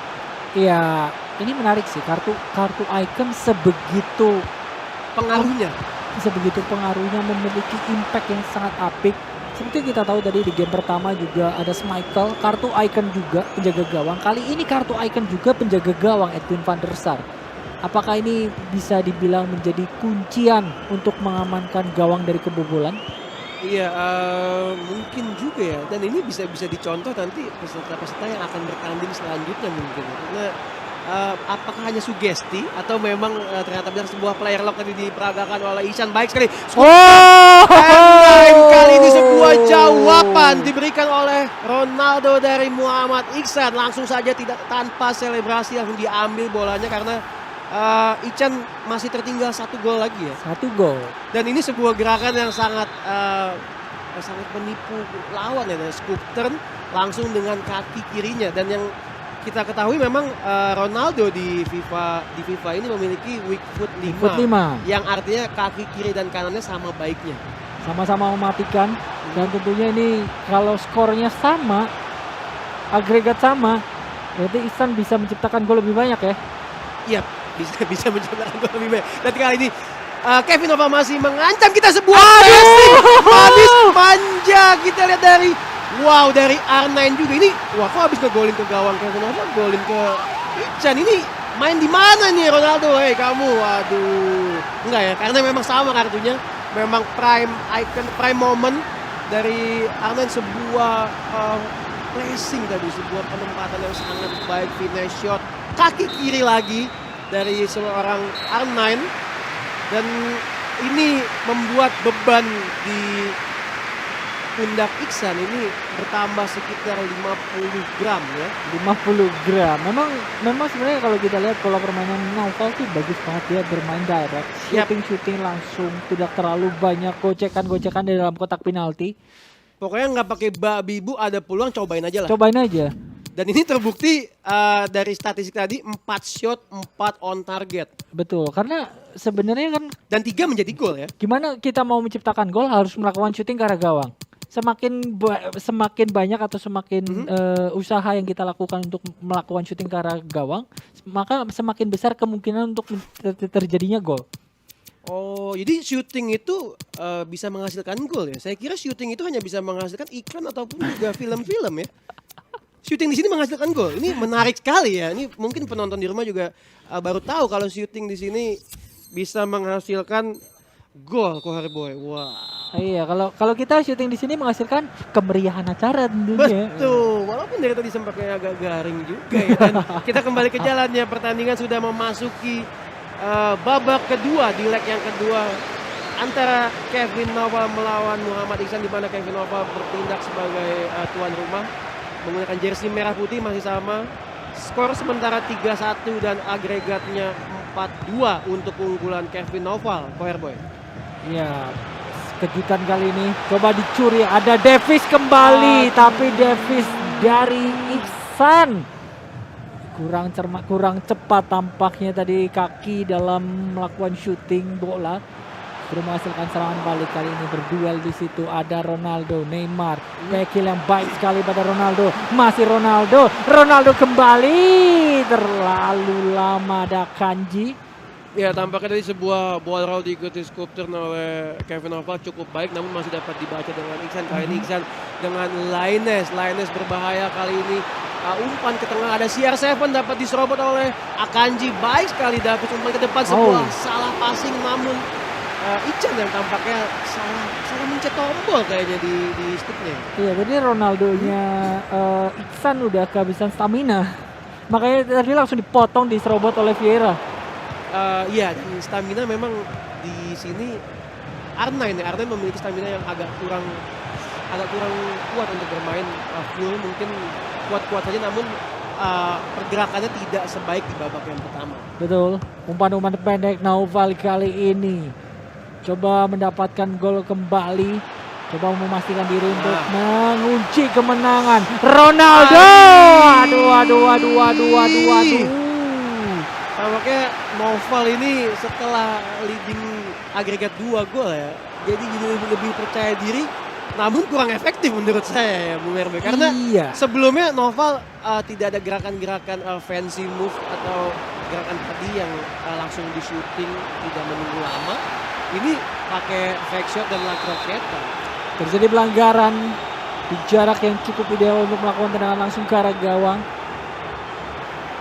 Iya, ini menarik sih, kartu icon sebegitu pengaruhnya, memiliki impact yang sangat apik. Seperti kita tahu tadi di game pertama juga ada Schmeichel, kartu icon juga penjaga gawang. Kali ini kartu icon juga penjaga gawang Edwin van der Sar. Apakah ini bisa dibilang menjadi kuncian untuk mengamankan gawang dari kebobolan? Iya, mungkin juga ya. Dan ini bisa dicontoh nanti peserta-peserta yang akan bertanding selanjutnya mungkin. Karena apakah hanya sugesti atau memang ternyata benar sebuah player lock tadi diperagakan oleh Ican. Baik sekali. Kali ini sebuah jawaban diberikan oleh Ronaldo dari Muhammad Iksan. Langsung saja tanpa selebrasi langsung diambil bolanya karena Ican masih tertinggal 1 gol lagi ya. 1 gol. Dan ini sebuah gerakan yang sangat menipu lawan ya. Scoop turn langsung dengan kaki kirinya. Dan yang kita ketahui memang Ronaldo di FIFA ini memiliki weak foot 5. Yang artinya kaki kiri dan kanannya sama baiknya. Sama-sama mematikan. Dan tentunya ini kalau skornya sama, agregat sama, berarti Iksan bisa menciptakan gol lebih banyak ya. Iya, bisa menciptakan gol lebih banyak. Dan kali ini Kevin Noval masih mengancam kita sebuah pressing. Habis manja kita lihat dari R9 juga ini. Kok habis ngegolin ke gawang Kevin Noval, golin ke Ican. Ini main di mana nih Ronaldo? Hei kamu, waduh. Enggak ya, karena memang sama kartunya. Memang prime moment dari R9, sebuah pressing tadi, sebuah penempatan yang sangat baik, finish shot kaki kiri lagi dari seorang R9, dan ini membuat beban di pundak Iksan ini bertambah sekitar 50 gram ya. 50 gram. Memang sebenarnya kalau kita lihat pola permainan Naufal tuh bagus banget, dia bermain direct, shooting langsung, tidak terlalu banyak gocekan di dalam kotak penalti. Pokoknya nggak pakai babi bu, ada peluang cobain aja lah. Cobain aja. Dan ini terbukti dari statistik tadi 4 shot 4 on target. Betul, karena sebenarnya kan Dan 3 menjadi gol ya. gimana kita mau menciptakan gol harus melakukan shooting ke arah gawang. Semakin banyak atau semakin usaha yang kita lakukan untuk melakukan shooting ke arah gawang, maka semakin besar kemungkinan untuk terjadinya gol. Oh, jadi shooting itu bisa menghasilkan gol ya? Saya kira shooting itu hanya bisa menghasilkan iklan ataupun juga film-film ya. Shooting di sini menghasilkan gol. Ini menarik sekali ya. Ini mungkin penonton di rumah juga baru tahu kalau shooting di sini bisa menghasilkan gol, Koharboy. Wah. Iya, kalau kita syuting di sini menghasilkan kemeriahan acara tentunya. Betul, walaupun dari tadi sempatnya agak garing juga ya. Dan kita kembali ke jalannya, pertandingan sudah memasuki babak kedua di leg yang kedua antara Kevin Naufal melawan Muhammad Iksan, di mana Kevin Naufal bertindak sebagai tuan rumah menggunakan jersey merah putih masih sama. Skor sementara 3-1 dan agregatnya 4-2 untuk keunggulan Kevin Naufal, Koherboy. Iya. Kejutan kali ini coba dicuri, ada Davis kembali, tapi Davis dari Iksan kurang cepat tampaknya tadi kaki dalam melakukan shooting bola. Belum menghasilkan serangan balik, kali ini berduel di situ ada Ronaldo, Neymar, tackle yang baik sekali pada Ronaldo, masih Ronaldo kembali, terlalu lama ada Kanji. Ya, tampaknya tadi sebuah bola roll diikuti sculpture oleh Kevin Naufal cukup baik, namun masih dapat dibaca dengan Iksan. Kali ini Iksan dengan Lainez berbahaya kali ini. Umpan ke tengah, ada CR7 dapat diserobot oleh Akanji, baik sekali Davis umpan ke depan, sebuah salah passing, namun Iksan yang tampaknya salah mencet tombol kayaknya di sticknya. Iya, jadi Ronaldonya Iksan udah kehabisan stamina, makanya tadi langsung dipotong, diserobot oleh Vieira. Iya, dan stamina memang di sini R9 memiliki stamina yang agak kurang kuat untuk bermain full, mungkin kuat saja, namun pergerakannya tidak sebaik di babak yang pertama. Betul, umpan pendek Naufal kali ini coba mendapatkan gol kembali, coba memastikan diri untuk mengunci kemenangan. Ronaldo, aduh. Tampaknya Naufal ini setelah leading agregat 2 gol ya, jadi lebih percaya diri, namun kurang efektif menurut saya ya Bung Herbe. Karena sebelumnya Naufal tidak ada gerakan-gerakan fancy move atau gerakan tadi yang langsung di shooting, tidak menunggu lama. Ini pakai fake shot dan lag roketan. Terjadi pelanggaran di jarak yang cukup ideal untuk melakukan tendangan langsung ke arah gawang.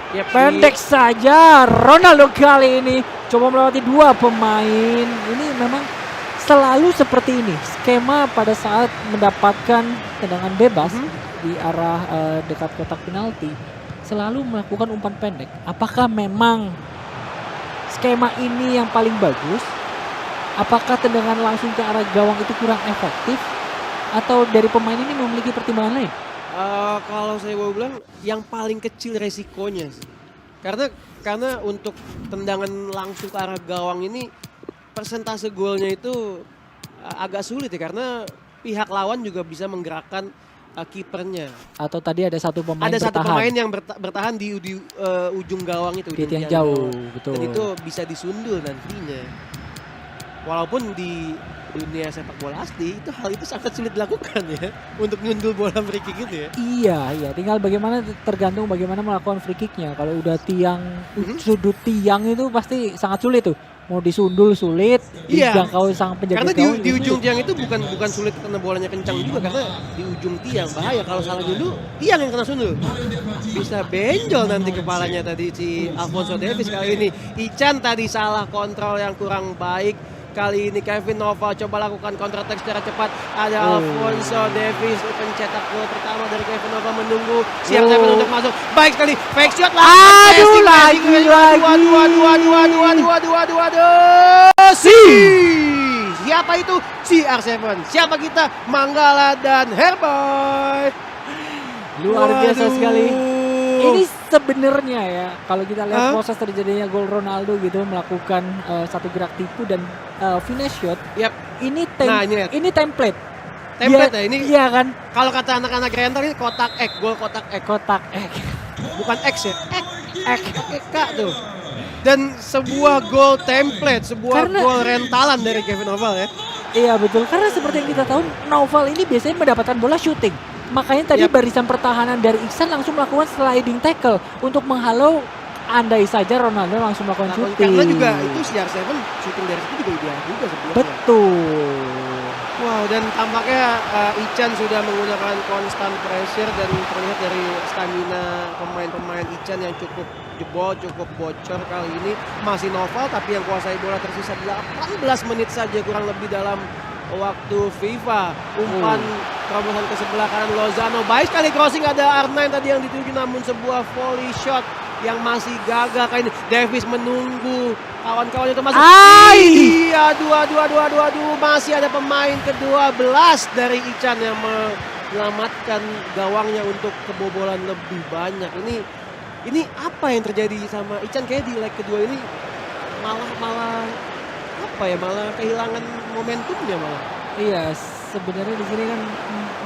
Pendek saja Ronaldo kali ini coba melewati 2 pemain. Ini memang selalu seperti ini skema pada saat mendapatkan tendangan bebas di arah dekat kotak penalti, selalu melakukan umpan pendek. Apakah memang skema ini yang paling bagus? Apakah tendangan langsung ke arah gawang itu kurang efektif? Atau dari pemain ini memiliki pertimbangan lain? Kalau saya mau bilang yang paling kecil resikonya sih. Karena untuk tendangan langsung ke arah gawang ini persentase golnya itu agak sulit ya, karena pihak lawan juga bisa menggerakkan kipernya. Atau tadi ada satu pemain satu pemain yang bertahan di ujung gawang itu, di yang jauh, betul. Dan itu bisa disundul nantinya. Walaupun di dunia sepak bola asli hal itu sangat sulit dilakukan ya, untuk nyundul bola free kick itu ya. Iya, tinggal tergantung bagaimana melakukan free kicknya. Kalau udah sudut tiang itu pasti sangat sulit tuh. Mau disundul sulit, dijangkau sang penjaga karena gawang. di ujung tiang itu bukan sulit karena bolanya kencang juga, karena di ujung tiang bahaya kalau salah dulu tiang yang kena sundul. Bisa benjol nanti kepalanya tadi si Alphonso Davies kali ini. Iksan tadi salah kontrol yang kurang baik. Kali ini Kevin Naufal coba lakukan counter attack secara cepat. Ada Alphonso Davies, pencetak gol pertama dari Kevin Naufal, menunggu siap untuk masuk. Baik sekali, fake shot lah. Aduh, lagi. Siapa itu? CR7. Siapa kita? Manggala dan Herboy. Luar biasa Waduh. sekali. Ini sebenarnya ya, kalau kita lihat Hah? proses terjadinya gol Ronaldo gitu, melakukan satu gerak tipu dan finish shot. Yap. Ini Nah, ini lihat. ini template. Template Dia- ya ini. Iya kan? Kalau kata anak-anak rental ini kotak X, gol kotak X. Kotak Bukan X ya. X pakai K tuh. Dan sebuah gol template, sebuah Karena- gol rentalan dari Kevin Oval ya. Iya betul, karena seperti yang kita tahu Naufal ini biasanya mendapatkan bola shooting. Makanya tadi Yap. barisan pertahanan dari Iksan langsung melakukan sliding tackle untuk menghalau, andai saja Ronaldo langsung melakukan shooting. Karena juga itu CR7 shooting dari situ juga ideal juga sebenarnya. Betul. Wow, dan tampaknya Ican sudah menggunakan constant pressure dan terlihat dari stamina pemain-pemain Ican yang cukup jebol, cukup bocor kali ini. Masih Noval tapi yang kuasai bola tersisa 18 menit saja kurang lebih dalam waktu FIFA. Umpan terobosan ke sebelah kanan Lozano. Baik sekali crossing, ada R9 tadi yang dituju namun sebuah volley shot yang masih gagal kali ini. Davis menunggu kawan-kawannya untuk masuk. Iya, dua. Masih ada pemain ke-12 dari Ican yang menyelamatkan gawangnya untuk kebobolan lebih banyak. Ini apa yang terjadi sama Ican kayak di leg kedua ini malah apa ya? Malah kehilangan momentumnya malah. Iya, sebenarnya di sini kan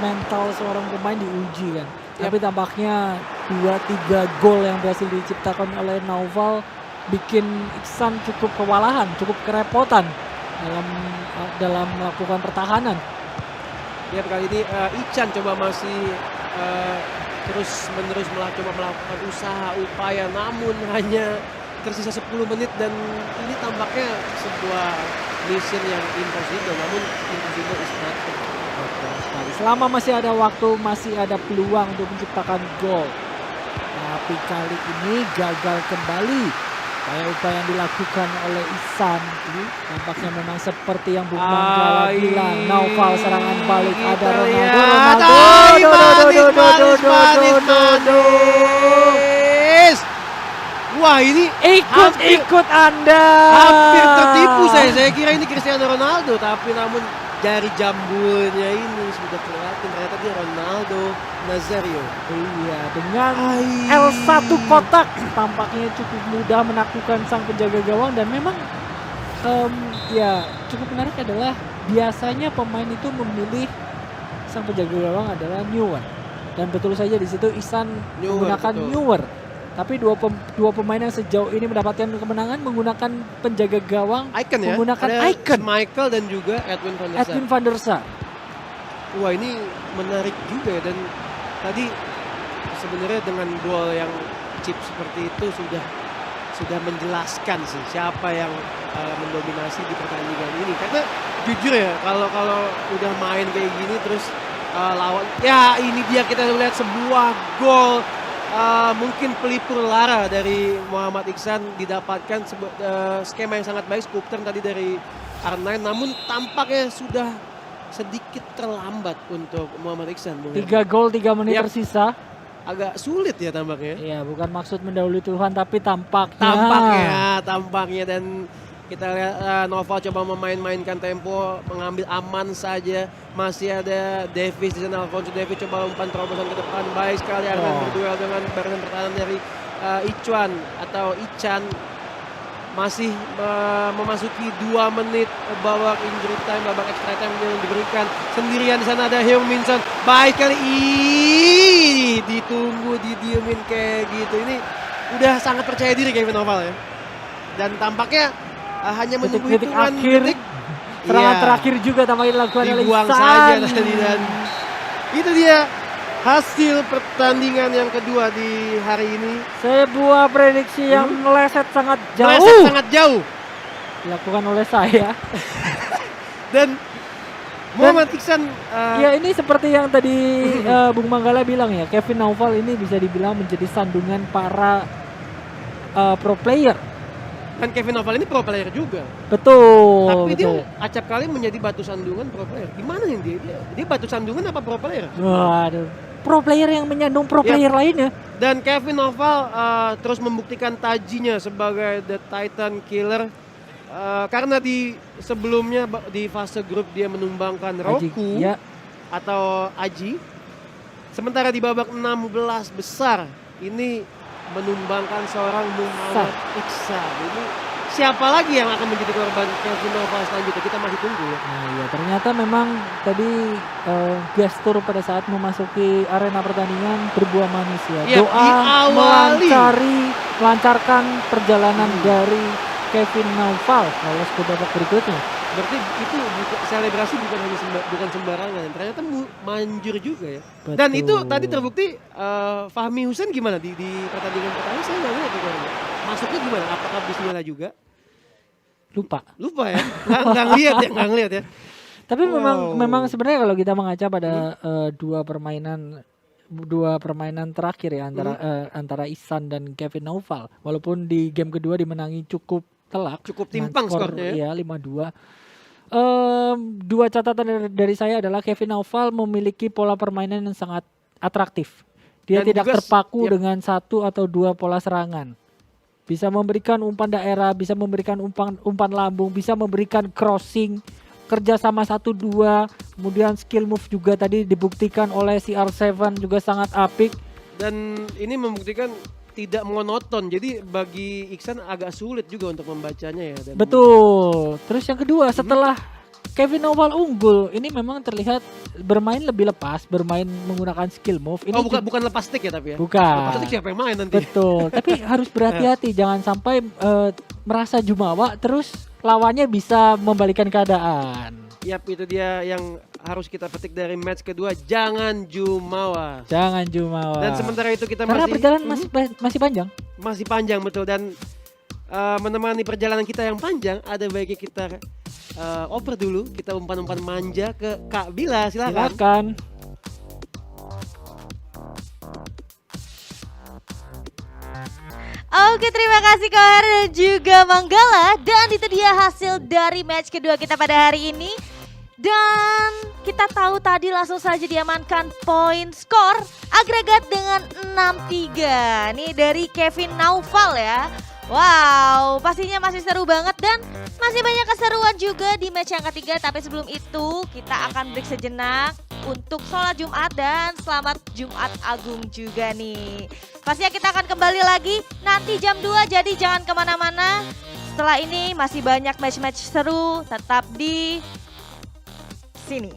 mental seorang pemain diuji kan. Tapi tampaknya 2-3 gol yang berhasil diciptakan oleh Naufal bikin Iksan cukup kewalahan, cukup kerepotan dalam melakukan pertahanan. Ya kali ini Ican coba masih terus-menerus coba melakukan usaha, upaya, namun hanya tersisa 10 menit dan ini tampaknya sebuah mission yang impossible, namun impossible is nothing. Selama masih ada waktu, masih ada peluang untuk menciptakan gol. Tapi kali ini gagal kembali. Upaya yang dilakukan oleh Ihsan nampaknya memang seperti yang Bung Manggala bilang. Naufal serangan balik, ada Ronaldo. Manis. Wah, ini Ikut Anda. hampir tertipu saya kira ini Cristiano Ronaldo, tapi namun dari jambulnya ini sudah kelihatan ternyata dia Ronaldo Nazario. Iya, dengan L1 kotak tampaknya cukup mudah menaklukkan sang penjaga gawang dan memang ya cukup menarik adalah biasanya pemain itu memilih sang penjaga gawang adalah Neuer dan betul saja di situ Ihsan menggunakan Neuer. Tapi dua pemain yang sejauh ini mendapatkan kemenangan menggunakan penjaga gawang menggunakan icon Michael dan juga Edwin van der Sar. Wah, ini menarik juga dan tadi sebenarnya dengan gol yang chip seperti itu sudah menjelaskan sih siapa yang mendominasi di pertandingan ini. Karena jujur ya kalau udah main kayak gini terus lawan ya ini dia kita lihat sebuah gol mungkin pelipur lara dari Muhammad Iksan didapatkan skema yang sangat baik skup turn tadi dari R9 namun tampaknya sudah sedikit terlambat untuk Muhammad Iksan. 3 gol 3 menit tersisa. Agak sulit ya tampaknya. Iya, bukan maksud mendahului Tuhan tapi tampaknya dan kita lihat Noval coba memain-mainkan tempo, mengambil aman saja. Masih ada Davis di sana, Alphonso Davis coba umpan terobosan ke depan. Baik sekali Arman berduel dengan barisan pertahanan dari Ican. Masih memasuki 2 menit babak injury time, babak extra time yang diberikan. Sendirian di sana ada Heung-min Son. Baik kali ditunggu, didiemin kayak gitu. Ini udah sangat percaya diri Kevin Oval ya. Dan tampaknya hanya menunggu hitungan detik. Serangan terakhir juga tampaknya dilakukan oleh Dibuang Ihsan. saja tadi dan itu dia hasil pertandingan yang kedua di hari ini. Sebuah prediksi yang meleset sangat jauh. Meleset sangat jauh. Dilakukan oleh saya. Dan Muhammad Iksan. Ya ini seperti yang tadi Bung Manggala bilang ya. Kevin Naufal ini bisa dibilang menjadi sandungan para pro player. Dan Kevin Oval ini pro player juga. Betul. Tapi dia acap kali menjadi batu sandungan pro player. Gimana yang dia? Dia batu sandungan apa pro player? Waduh. Pro player yang menyandung pro player lainnya. Dan Kevin Oval terus membuktikan tajinya sebagai The Titan Killer. karena di sebelumnya di fase grup dia menumbangkan Aji, Roku ya. atau Aji. Sementara di babak 16 besar ini menumbangkan seorang Muhammad Iksan. Ini siapa lagi yang akan menjadi korban Kevin Nova selanjutnya? Kita masih tunggu ya. Nah ya ternyata memang tadi gestur pada saat memasuki arena pertandingan berbuah manis ya. Iya, Doa diawali. melancarkan perjalanan dari Kevin Naufal lolos ke babak berikutnya. Berarti itu selebrasi bukan sembarangan. Ternyata manjur juga ya. Betul. Dan itu tadi terbukti Fahmi Husain gimana di pertandingan pertama saya nggak lihat itu. Masuknya gimana? Apakah bismillah juga? Lupa. Ya. Nggak ngelihat ya. Tapi Wow. memang sebenarnya kalau kita mengaca pada dua permainan terakhir ya antara Ihsan dan Kevin Naufal, walaupun di game kedua dimenangi cukup telak, Cukup dengan timpang skor, skornya ya. ya 5-2. Dua catatan dari saya adalah Kevin Naufal memiliki pola permainan yang sangat atraktif. Dia Dan tidak juga terpaku yep. dengan satu atau dua pola serangan. Bisa memberikan umpan daerah, bisa memberikan umpan lambung, bisa memberikan crossing, kerja sama 1-2, kemudian skill move juga tadi dibuktikan oleh CR7 juga sangat apik. Dan ini membuktikan tidak monoton. Jadi bagi Iksan agak sulit juga untuk membacanya ya. Dan Betul. Terus yang kedua setelah Kevin Naufal unggul, ini memang terlihat bermain lebih lepas, bermain menggunakan skill move. Ini bukan lepas stick ya tapi ya. Bukan. Lepas stick siapa yang main nanti? Betul. Tapi harus berhati-hati, jangan sampai merasa jumawa terus lawannya bisa membalikan keadaan. Yap, itu dia yang harus kita petik dari match kedua. Jangan jumawa. Jangan jumawa. Dan sementara itu kita karena masih perjalanan masih panjang. masih panjang betul, dan menemani perjalanan kita yang panjang ada baiknya kita oper dulu, kita umpan-umpan manja ke Kak Bila, silakan. Silakan. Oke, terima kasih Kohar dan juga Manggala. Dan itu dia hasil dari match kedua kita pada hari ini. Dan kita tahu tadi langsung saja diamankan poin skor agregat dengan 6-3. Nih dari Kevin Naufal ya. Wow, pastinya masih seru banget dan masih banyak keseruan juga di match yang ketiga. Tapi sebelum itu kita akan break sejenak untuk sholat Jumat dan selamat Jumat Agung juga nih. Pastinya kita akan kembali lagi nanti jam 2, jadi jangan kemana-mana. Setelah ini masih banyak match-match seru, tetap di sini.